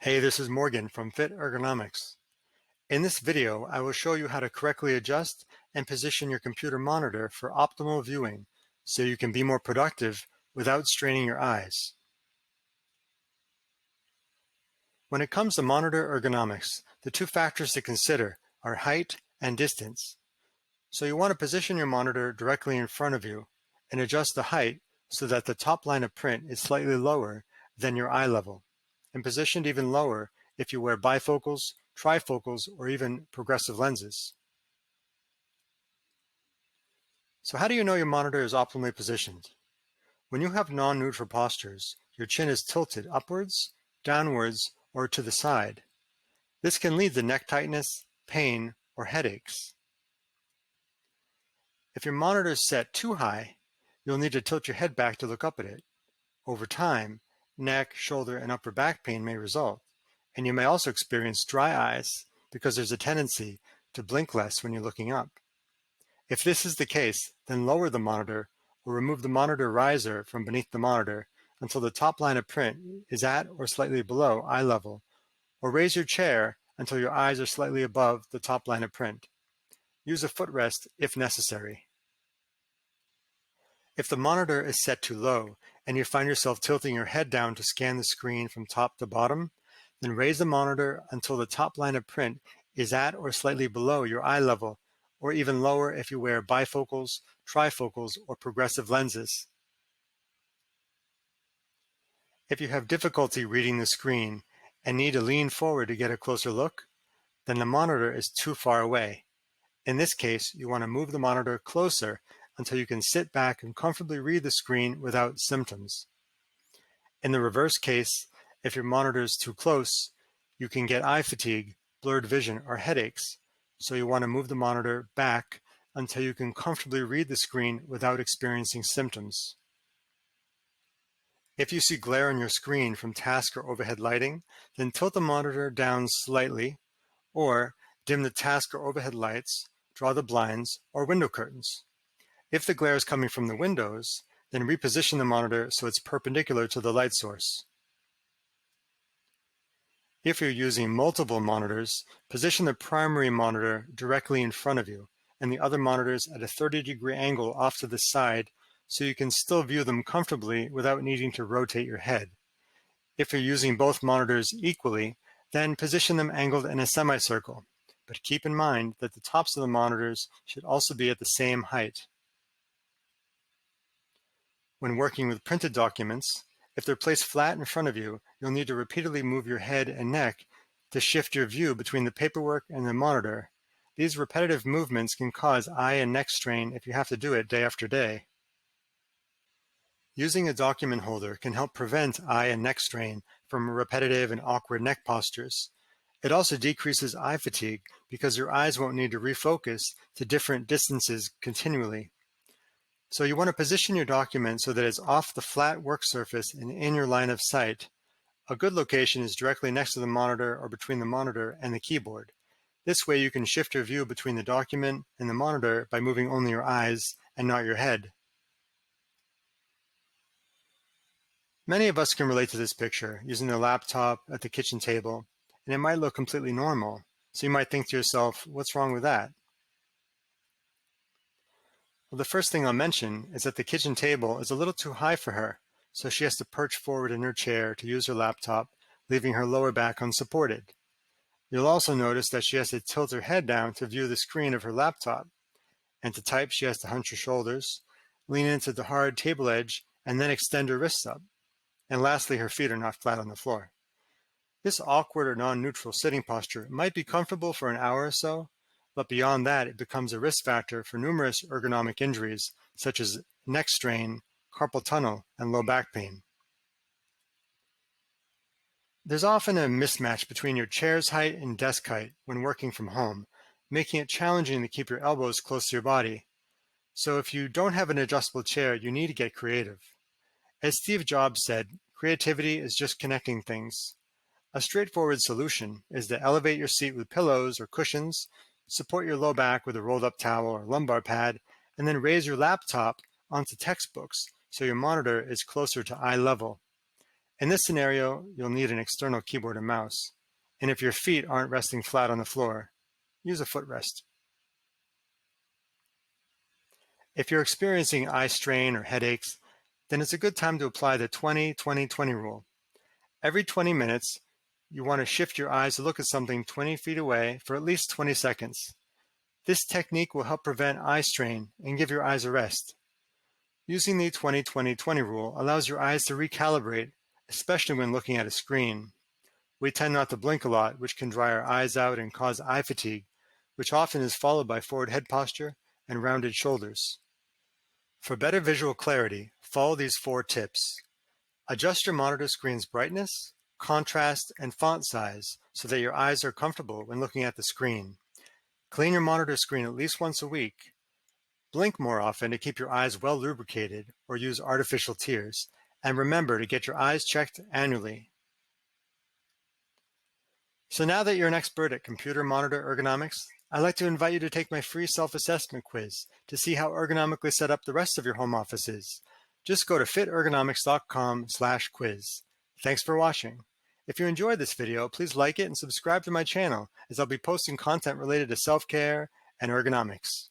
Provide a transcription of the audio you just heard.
Hey, this is Morgan from Fit Ergonomics. In this video, I will show you how to correctly adjust and position your computer monitor for optimal viewing so you can be more productive without straining your eyes. When it comes to monitor ergonomics, the two factors to consider are height and distance. So you want to position your monitor directly in front of you and adjust the height so that the top line of print is slightly lower than your eye level, and positioned even lower if you wear bifocals, trifocals, or even progressive lenses. So how do you know your monitor is optimally positioned? When you have non-neutral postures, your chin is tilted upwards, downwards, or to the side. This can lead to neck tightness, pain, or headaches. If your monitor is set too high, you'll need to tilt your head back to look up at it. Over time, neck, shoulder, and upper back pain may result, and you may also experience dry eyes because there's a tendency to blink less when you're looking up. If this is the case, then lower the monitor or remove the monitor riser from beneath the monitor until the top line of print is at or slightly below eye level, or raise your chair until your eyes are slightly above the top line of print. Use a footrest if necessary. If the monitor is set too low and you find yourself tilting your head down to scan the screen from top to bottom, then raise the monitor until the top line of print is at or slightly below your eye level, or even lower if you wear bifocals, trifocals, or progressive lenses. If you have difficulty reading the screen and need to lean forward to get a closer look, then the monitor is too far away. In this case, you want to move the monitor closer until you can sit back and comfortably read the screen without symptoms. In the reverse case, if your monitor is too close, you can get eye fatigue, blurred vision, or headaches, so you want to move the monitor back until you can comfortably read the screen without experiencing symptoms. If you see glare on your screen from task or overhead lighting, then tilt the monitor down slightly, or dim the task or overhead lights, draw the blinds, or window curtains. If the glare is coming from the windows, then reposition the monitor so it's perpendicular to the light source. If you're using multiple monitors, position the primary monitor directly in front of you and the other monitors at a 30-degree angle off to the side so you can still view them comfortably without needing to rotate your head. If you're using both monitors equally, then position them angled in a semicircle, but keep in mind that the tops of the monitors should also be at the same height. When working with printed documents, if they're placed flat in front of you, you'll need to repeatedly move your head and neck to shift your view between the paperwork and the monitor. These repetitive movements can cause eye and neck strain if you have to do it day after day. Using a document holder can help prevent eye and neck strain from repetitive and awkward neck postures. It also decreases eye fatigue because your eyes won't need to refocus to different distances continually. So you want to position your document so that it's off the flat work surface and in your line of sight. A good location is directly next to the monitor or between the monitor and the keyboard. This way you can shift your view between the document and the monitor by moving only your eyes and not your head. Many of us can relate to this picture, using the laptop at the kitchen table, and it might look completely normal. So you might think to yourself, what's wrong with that? Well, the first thing I'll mention is that the kitchen table is a little too high for her, so she has to perch forward in her chair to use her laptop, leaving her lower back unsupported. You'll also notice that she has to tilt her head down to view the screen of her laptop, and to type she has to hunch her shoulders, lean into the hard table edge, and then extend her wrists up. And lastly, her feet are not flat on the floor. This awkward or non-neutral sitting posture might be comfortable for an hour or so, but beyond that, it becomes a risk factor for numerous ergonomic injuries, such as neck strain, carpal tunnel, and low back pain. There's often a mismatch between your chair's height and desk height when working from home, making it challenging to keep your elbows close to your body. So if you don't have an adjustable chair, you need to get creative. As Steve Jobs said, creativity is just connecting things. A straightforward solution is to elevate your seat with pillows or cushions, support your low back with a rolled-up towel or lumbar pad, and then raise your laptop onto textbooks so your monitor is closer to eye level. In this scenario, you'll need an external keyboard and mouse. And if your feet aren't resting flat on the floor, use a footrest. If you're experiencing eye strain or headaches, then it's a good time to apply the 20-20-20 rule. Every 20 minutes, you want to shift your eyes to look at something 20 feet away for at least 20 seconds. This technique will help prevent eye strain and give your eyes a rest. Using the 20-20-20 rule allows your eyes to recalibrate, especially when looking at a screen. We tend not to blink a lot, which can dry our eyes out and cause eye fatigue, which often is followed by forward head posture and rounded shoulders. For better visual clarity, follow these 4 tips. Adjust your monitor screen's brightness, contrast, and font size so that your eyes are comfortable when looking at the screen. Clean your monitor screen at least once a week. Blink more often to keep your eyes well lubricated or use artificial tears. And remember to get your eyes checked annually. So now that you're an expert at computer monitor ergonomics, I'd like to invite you to take my free self-assessment quiz to see how ergonomically set up the rest of your home office is. Just go to fitergonomics.com/quiz. Thanks for watching. If you enjoyed this video, please like it and subscribe to my channel as I'll be posting content related to self-care and ergonomics.